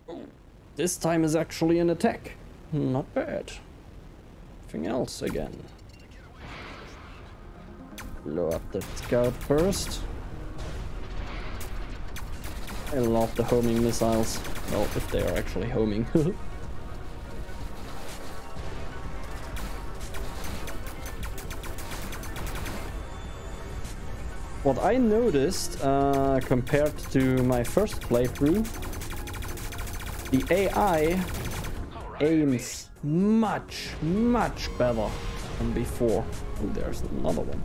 Oh, this time is actually an attack. Not bad. Anything else again? Blow up the scout first. I love the homing missiles. Well, if they are actually homing. What I noticed compared to my first playthrough, the AI aims much better than before. Oh, there's another one.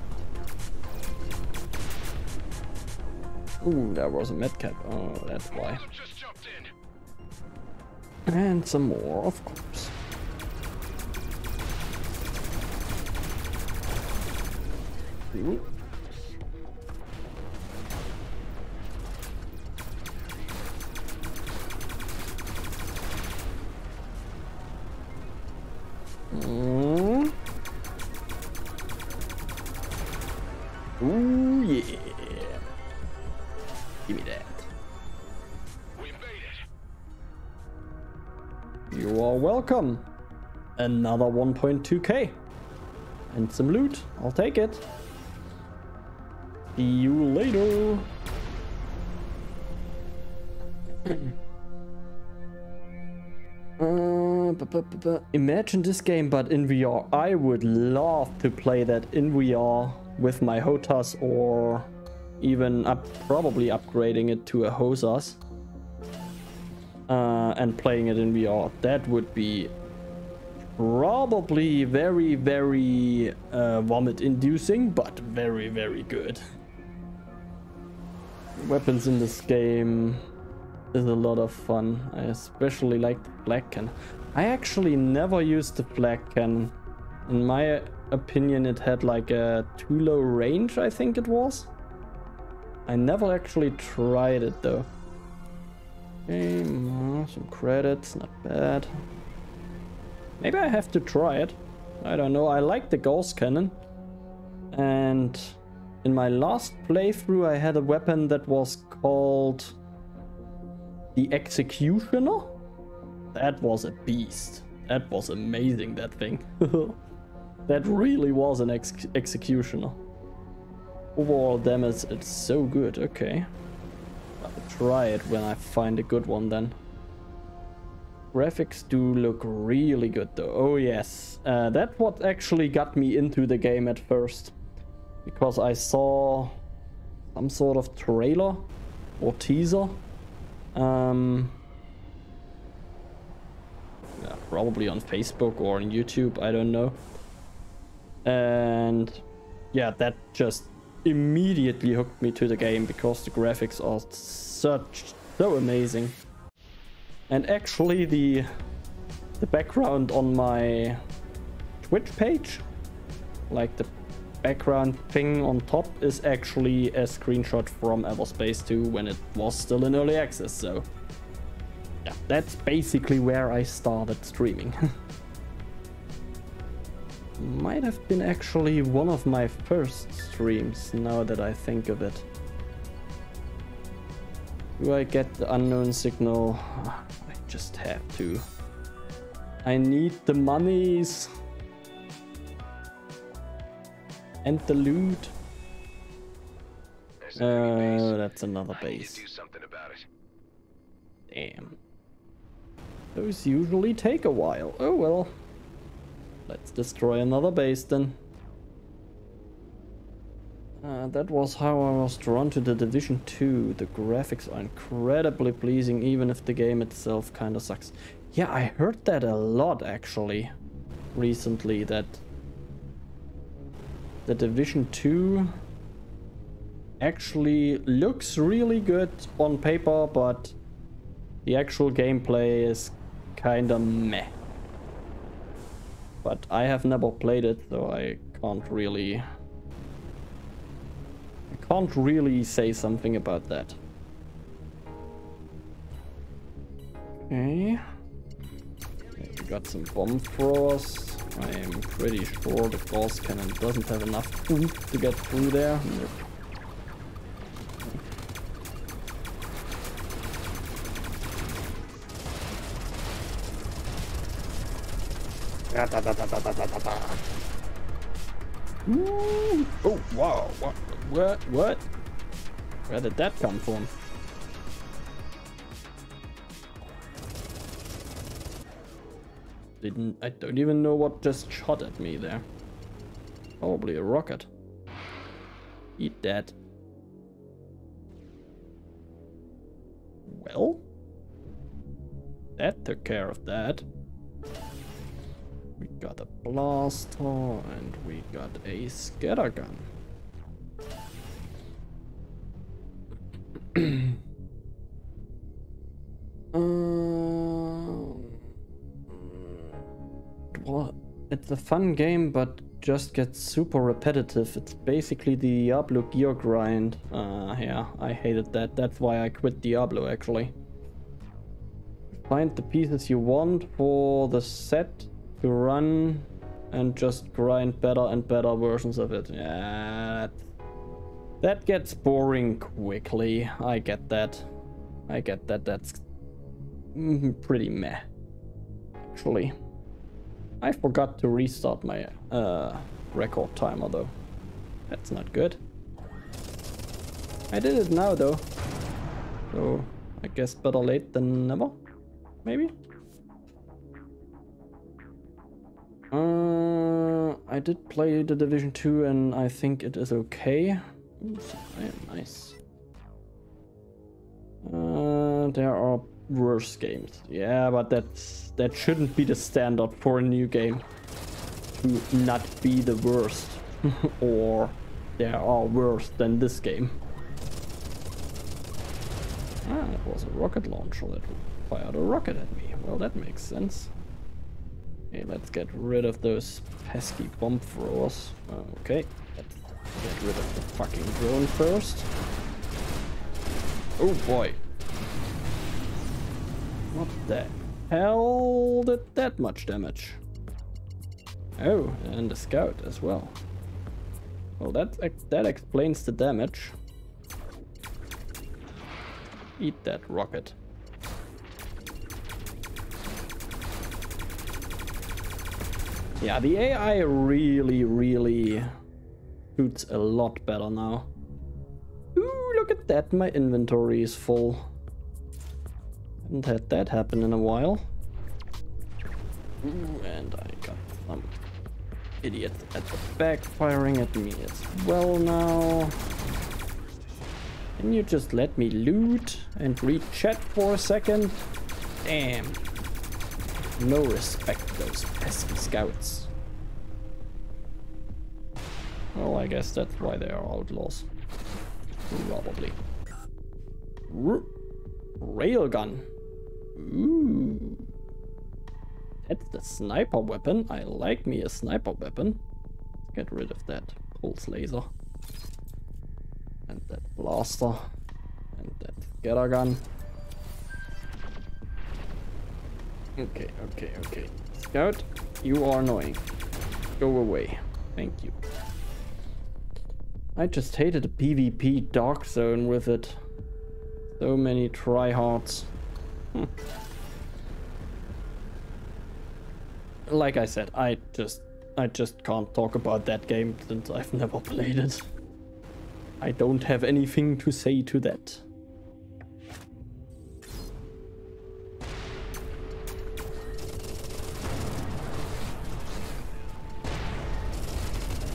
Ooh, there was a medcap. Oh, that's why. And some more, of course. Ooh. Ooh, yeah. Give me that. We made it. You are welcome. Another 1.2k. And some loot. I'll take it. See you later. Imagine this game but in VR. I would love to play that in VR with my HOTAS, or even probably upgrading it to a HOSAS and playing it in VR. That would be probably very vomit inducing, but very good. Weapons in this game is a lot of fun. I especially like the flag cannon. I actually never used the flag cannon. In my opinion, it had like a too low range, I think it was. I never actually tried it though. Okay, some credits, not bad. Maybe I have to try it. I don't know. I like the gauss cannon. And in my last playthrough, I had a weapon that was called the Executioner. That was a beast. That was amazing, that thing. That really was an executioner. Overall damage, it's so good. Okay. I'll try it when I find a good one then. Graphics do look really good though. Oh yes. That's what actually got me into the game at first. Because I saw some sort of trailer or teaser. Yeah, probably on Facebook or on YouTube, I don't know. And yeah, that just immediately hooked me to the game because the graphics are so amazing. And actually the background on my Twitch page, like the background thing on top, is actually a screenshot from Everspace 2 when it was still in early access. So yeah, that's basically where I started streaming. Might have been actually one of my first streams, now that I think of it. Do I get the unknown signal? I just have to. I need the monies. And the loot. Oh, that's another base. Damn. Those usually take a while. Oh well. Let's destroy another base then. That was how I was drawn to the Division 2. The graphics are incredibly pleasing, even if the game itself kinda sucks. Yeah, I heard that a lot actually recently, that the Division 2 actually looks really good on paper, but the actual gameplay is kinda meh. But I have never played it, so I can't really say something about that. Okay. We got some bomb throwers. I am pretty sure the gauss cannon doesn't have enough oomph to get through there. Nope. Ooh. Oh, wow. What? Where did that come from? I don't even know what just shot at me there. Probably a rocket. Eat that. Well, that took care of that. We got a blaster and we got a scattergun. Well, it's a fun game, but just gets super repetitive. It's basically the Diablo gear grind. Yeah, I hated that. That's why I quit Diablo, actually. Find the pieces you want for the set to run and just grind better and better versions of it. Yeah, that gets boring quickly. I get that. That's pretty meh, actually. I forgot to restart my record timer though. That's not good. I did it now though. So I guess better late than never, maybe? I did play the Division 2 and I think it is okay. Ooh, nice. There are worse games. Yeah, but that shouldn't be the standard for a new game. To not be the worst. Or there are worse than this game. Ah, that was a rocket launcher that fired a rocket at me. Well, that makes sense. Okay, let's get rid of those pesky bomb throwers. Okay, let's get rid of the fucking drone first. Oh boy. What the hell did that much damage? Oh, and the scout as well. Well, that explains the damage. Eat that rocket. Yeah, the AI really shoots a lot better now. Ooh, look at that, my inventory is full. Haven't had that happen in a while. Ooh, and I got some idiot at the back firing at me as well now. Can you just let me loot and read chat for a second? Damn. No respect for those pesky scouts. Well, I guess that's why they are outlaws. Probably. Railgun. Ooh. That's the sniper weapon. I like me a sniper weapon. Let's get rid of that pulse laser. And that blaster. And that scattergun. Okay. Scout, you are annoying. Go away. Thank you. I just hated the PvP dark zone with it. So many tryhards. Like I said, I just can't talk about that game since I've never played it. I don't have anything to say to that.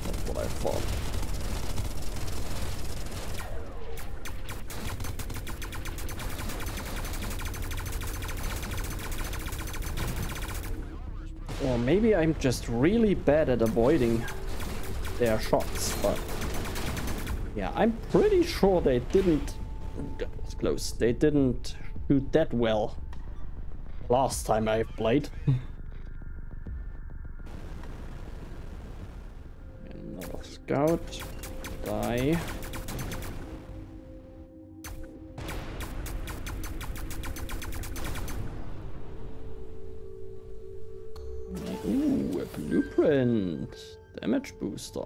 That's what I thought. Or maybe I'm just really bad at avoiding their shots, but yeah, I'm pretty sure they didn't. That was close. They didn't shoot that well last time I played. Another scout. Die. Ooh, a blueprint. Damage booster.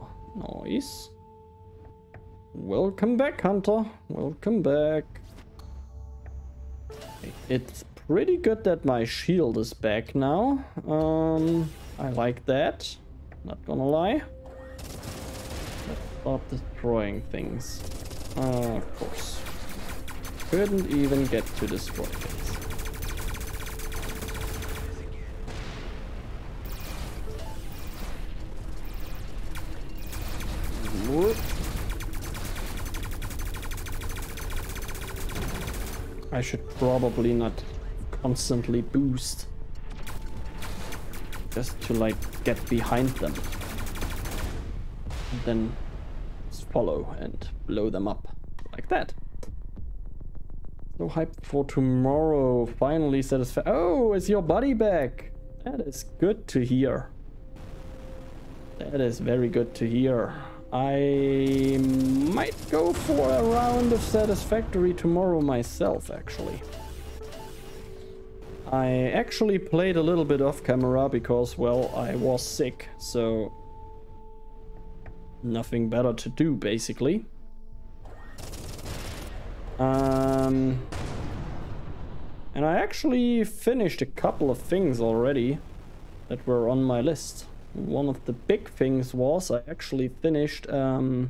Nice. Welcome back, Hunter. Welcome back. It's pretty good that my shield is back now. I like that. Not gonna lie. Let's start destroying things. Of course. Couldn't even get to destroy things. Whoop. I should probably not constantly boost. Just to like get behind them. And then just follow and blow them up. Like that. So hyped for tomorrow. Finally satisfied. Oh, is your buddy back? That is good to hear. That is very good to hear. I might go for a round of Satisfactory tomorrow myself, actually. I actually played a little bit off camera because, well, I was sick, so nothing better to do, basically. And I actually finished a couple of things already that were on my list. One of the big things was I actually finished the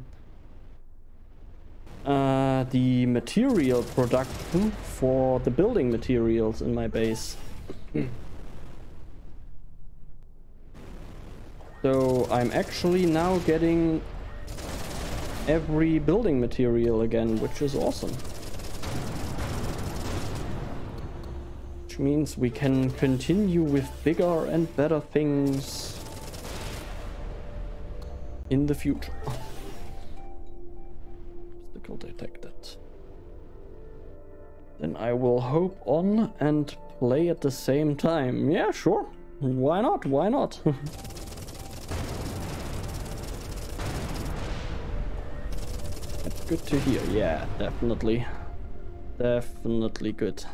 material production for the building materials in my base. So I'm actually now getting every building material again, which is awesome. Which means we can continue with bigger and better things in the future. Obstacle detected. Then I will hope on and play at the same time. Yeah, sure. Why not? Why not? That's good to hear. Yeah, definitely. Definitely good.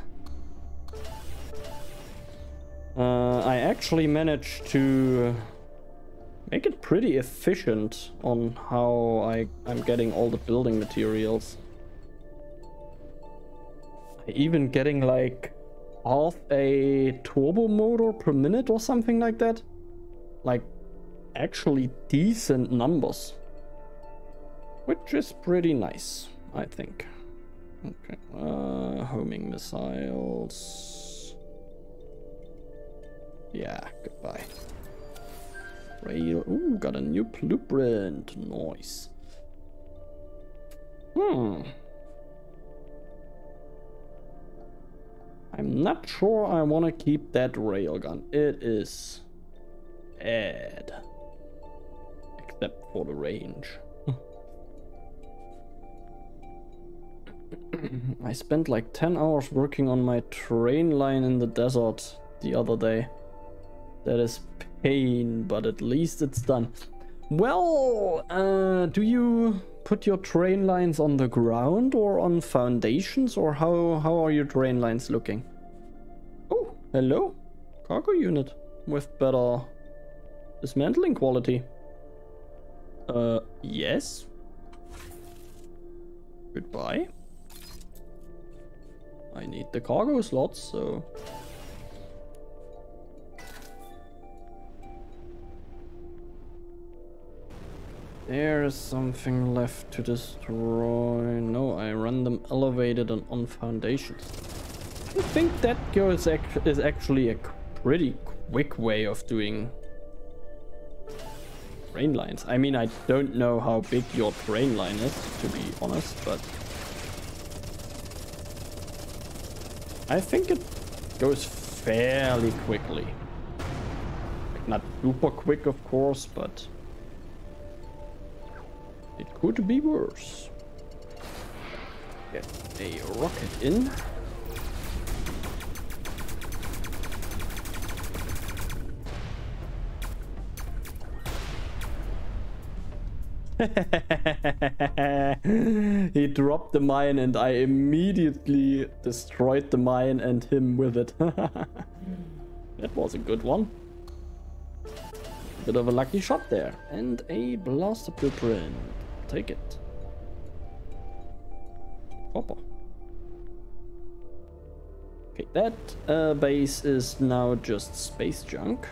I actually managed to make it pretty efficient on how I'm getting all the building materials. Even getting like half a turbo motor per minute or something like that. Like actually decent numbers. Which is pretty nice, I think. Okay, homing missiles. Yeah, goodbye. Rail. Ooh, got a new blueprint. Nice. I'm not sure I want to keep that railgun. It is bad. Except for the range. I spent like 10 hours working on my train line in the desert the other day. That is pain, but at least it's done. Well, do you put your train lines on the ground or on foundations, or how are your train lines looking? Oh, hello. Cargo unit with better dismantling quality. Yes. Goodbye. I need the cargo slots, so... There's something left to destroy. No, I run them elevated and on foundations. I think that is actually a pretty quick way of doing train lines. I mean, I don't know how big your train line is, to be honest, but I think it goes fairly quickly. Like, not super quick, of course, but it could be worse. Get a rocket in. He dropped the mine and I immediately destroyed the mine and him with it. That was a good one. Bit of a lucky shot there. And a blaster blueprint. Take it. Hopper. Okay, that base is now just space junk.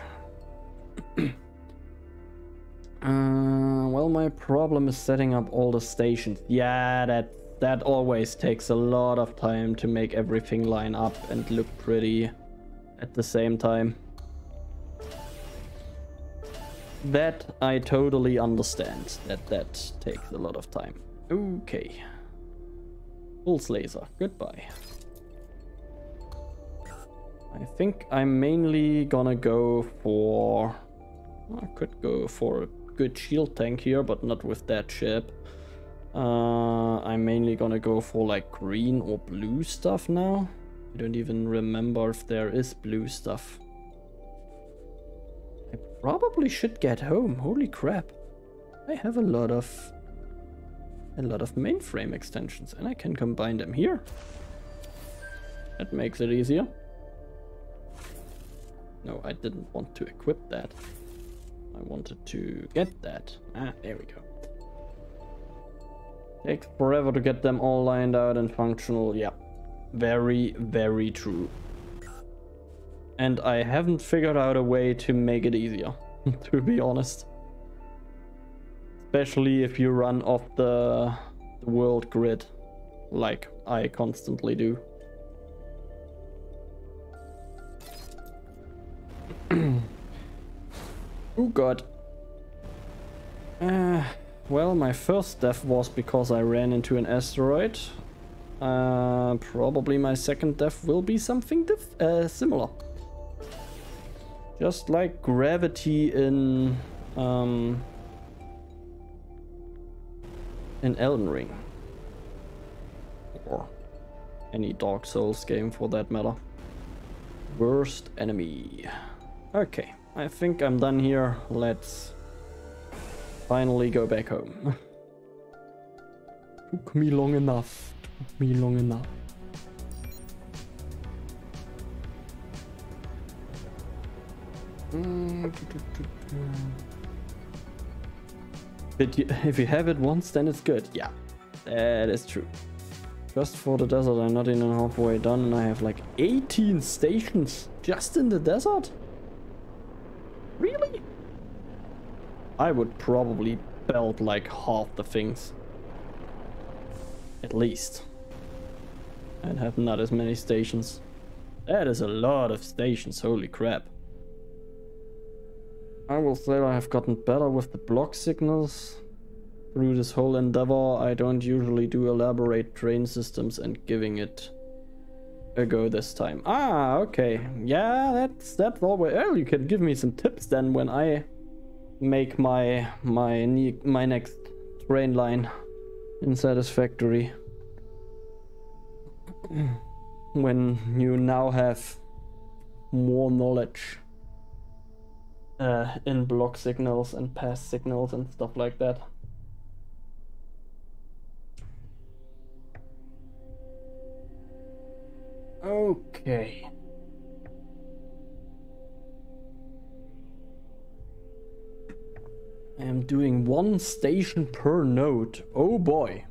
Well, my problem is setting up all the stations. Yeah, that always takes a lot of time to make everything line up and look pretty at the same time. That I totally understand. That takes a lot of time. Okay. Pulse laser. Goodbye. I think I'm mainly gonna go for... I could go for a good shield tank here, but not with that ship. I'm mainly gonna go for like green or blue stuff now. I don't even remember if there is blue stuff. I probably should get home. Holy crap. I have a lot of mainframe extensions and I can combine them here. That makes it easier. No, I didn't want to equip that. I wanted to get that. Ah, there we go. Takes forever to get them all lined out and functional. Yeah, very, very true. And I haven't figured out a way to make it easier, to be honest. Especially if you run off the world grid, like I constantly do. Oh god. Well, my first death was because I ran into an asteroid. Probably my second death will be something similar. Just like gravity in Elden Ring. Or any Dark Souls game for that matter. Worst enemy. Okay, I think I'm done here. Let's finally go back home. Took me long enough. Took me long enough. But if you have it once, then it's good. Yeah, that is true. Just for the desert, I'm not even halfway done, and I have like 18 stations just in the desert? Really? I would probably belt like half the things. At least. And have not as many stations. That is a lot of stations, holy crap. I will say I have gotten better with the block signals. Through this whole endeavor, I don't usually do elaborate train systems and giving it a go this time. Ah, okay. Yeah, that's always... Well, you can give me some tips then when I make my next train line in Satisfactory. When you now have more knowledge in block signals and pass signals and stuff like that. Okay. I am doing one station per node. Oh boy.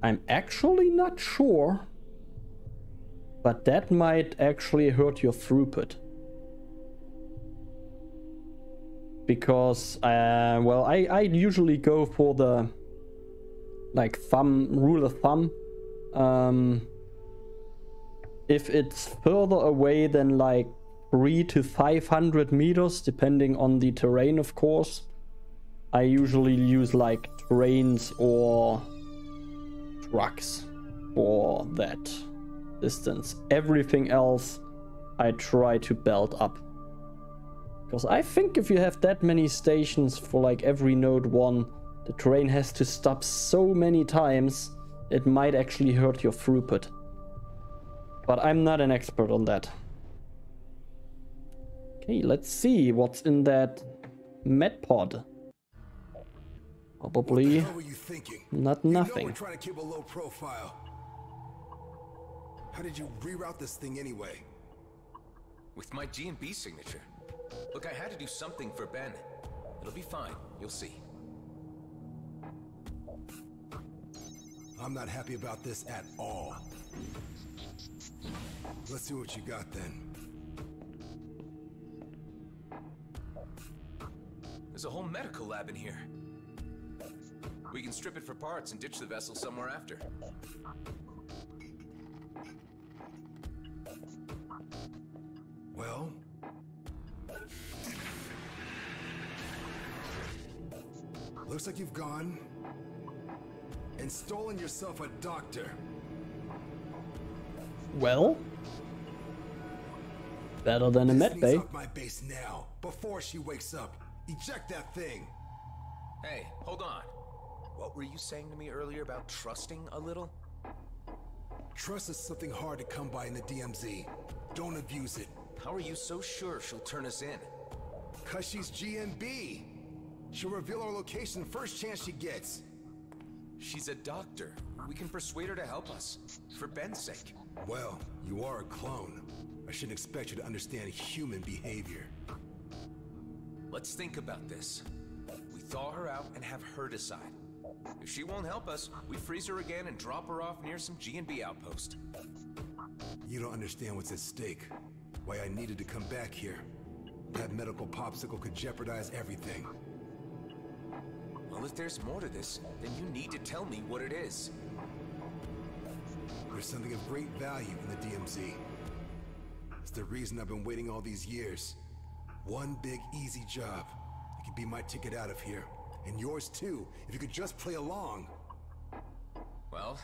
I'm actually not sure, but that might actually hurt your throughput. Because, well, I usually go for the, like, rule of thumb. If it's further away than like 300 to 500 meters, depending on the terrain, of course, I usually use like trains or trucks for that distance. Everything else I try to belt up. Because I think if you have that many stations for like every node 1, the train has to stop so many times, it might actually hurt your throughput. But I'm not an expert on that. Okay, let's see what's in that med pod. Probably not nothing. We're trying to keep a low profile. How did you reroute this thing anyway? With my G&B signature. Look, I had to do something for Ben. It'll be fine. You'll see. I'm not happy about this at all. Let's see what you got then. There's a whole medical lab in here. We can strip it for parts and ditch the vessel somewhere after. Well? Looks like you've gone and stolen yourself a doctor. Well, better than a med bay. Off my base now, before she wakes up. Eject that thing. Hey, hold on. What were you saying to me earlier about trusting a little? Trust is something hard to come by in the DMZ. Don't abuse it. How are you so sure she'll turn us in? 'Cause she's GMB. She'll reveal our location first chance she gets. She's a doctor. We can persuade her to help us. For Ben's sake. Well, you are a clone. I shouldn't expect you to understand human behavior. Let's think about this. We thaw her out and have her decide. If she won't help us, we freeze her again and drop her off near some G&B outpost. You don't understand what's at stake. Why I needed to come back here. That medical popsicle could jeopardize everything. Well, if there's more to this, then you need to tell me what it is. There's something of great value in the DMZ. It's the reason I've been waiting all these years. One big, easy job. It could be my ticket out of here. And yours too, if you could just play along. Well,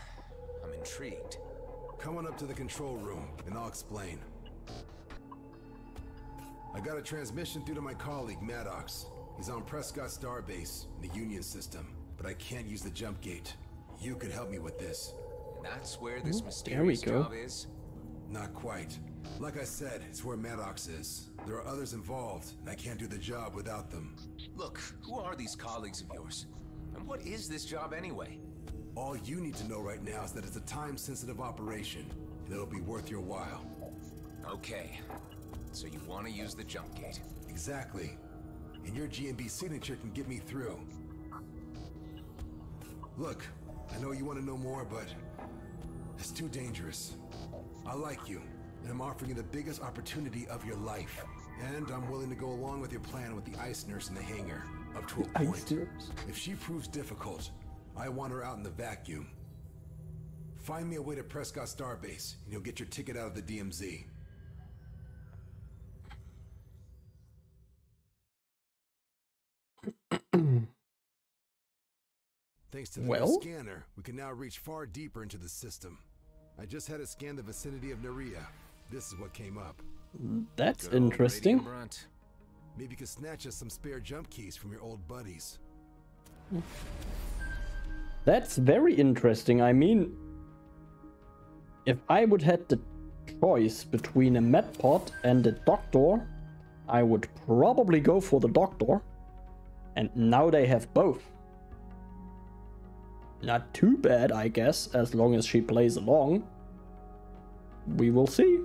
I'm intrigued. Come on up to the control room, and I'll explain. I got a transmission through to my colleague, Maddox. He's on Prescott Starbase, in the Union system, but I can't use the jump gate. You could help me with this. And that's where this mysterious job is? Not quite. Like I said, it's where Maddox is. There are others involved, and I can't do the job without them. Look, who are these colleagues of yours? And what is this job anyway? All you need to know right now is that it's a time-sensitive operation, and it'll be worth your while. Okay. So you want to use the jump gate? Exactly. And your GMB signature can get me through. Look, I know you want to know more, but it's too dangerous. I like you, and I'm offering you the biggest opportunity of your life. And I'm willing to go along with your plan with the ice nurse in the hangar, up to a point. If she proves difficult, I want her out in the vacuum. Find me a way to Prescott Starbase, and you'll get your ticket out of the DMZ. Thanks to the new scanner, we can now reach far deeper into the system. I just had it scan the vicinity of Nerea. This is what came up. That's interesting. Maybe you could snatch us some spare jump keys from your old buddies. That's very interesting. I mean, if I would have the choice between a medpod and a doctor, I would probably go for the doctor. And now they have both. Not too bad, I guess, as long as she plays along. We will see.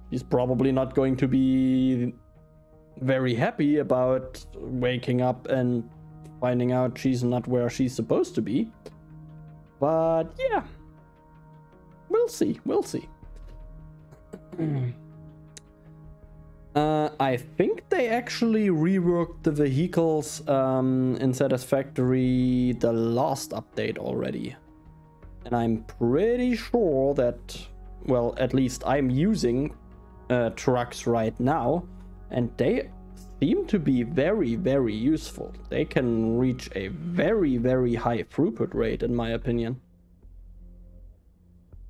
She's probably not going to be very happy about waking up and finding out she's not where she's supposed to be. But yeah, we'll see, we'll see. I think they actually reworked the vehicles in Satisfactory the last update already. And I'm pretty sure that, well, at least I'm using trucks right now, and they seem to be very, very useful. They can reach a very, very high throughput rate, in my opinion.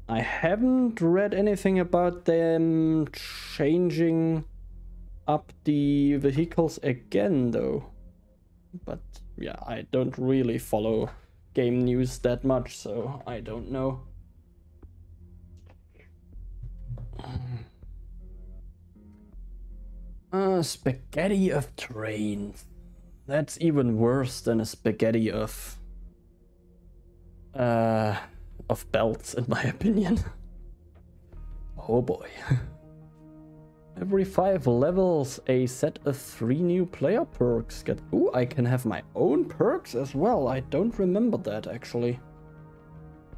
I haven't read anything about them changing up the vehicles again, though. But yeah, I don't really follow game news that much, so I don't know. Spaghetti of trains. That's even worse than a spaghetti of belts, in my opinion. Oh boy. Every 5 levels, a set of 3 new player perks get... Ooh, I can have my own perks as well. I don't remember that, actually.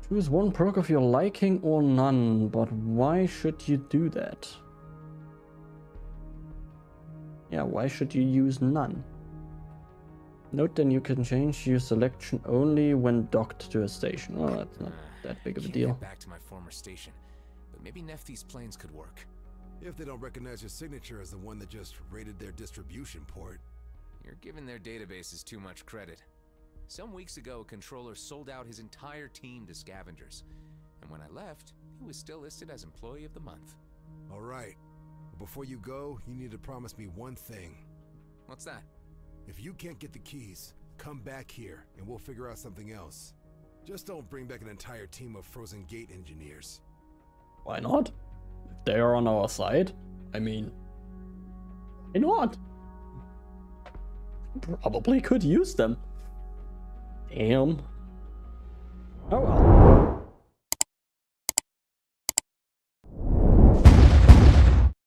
Choose one perk of your liking or none, but why should you do that? Yeah, why should you use none? Note then you can change your selection only when docked to a station. Well, that's not that big of a Can't deal. get back to my former station, but maybe Nephthys planes could work. If they don't recognize your signature as the one that just raided their distribution port. You're giving their databases too much credit. Some weeks ago, a controller sold out his entire team to scavengers. And when I left, he was still listed as Employee of the Month. All right. Before you go, you need to promise me one thing. What's that? If you can't get the keys, come back here and we'll figure out something else. Just don't bring back an entire team of Frozen Gate engineers. Why not? If they are on our side, I mean, why not? Probably could use them. Damn. Oh well.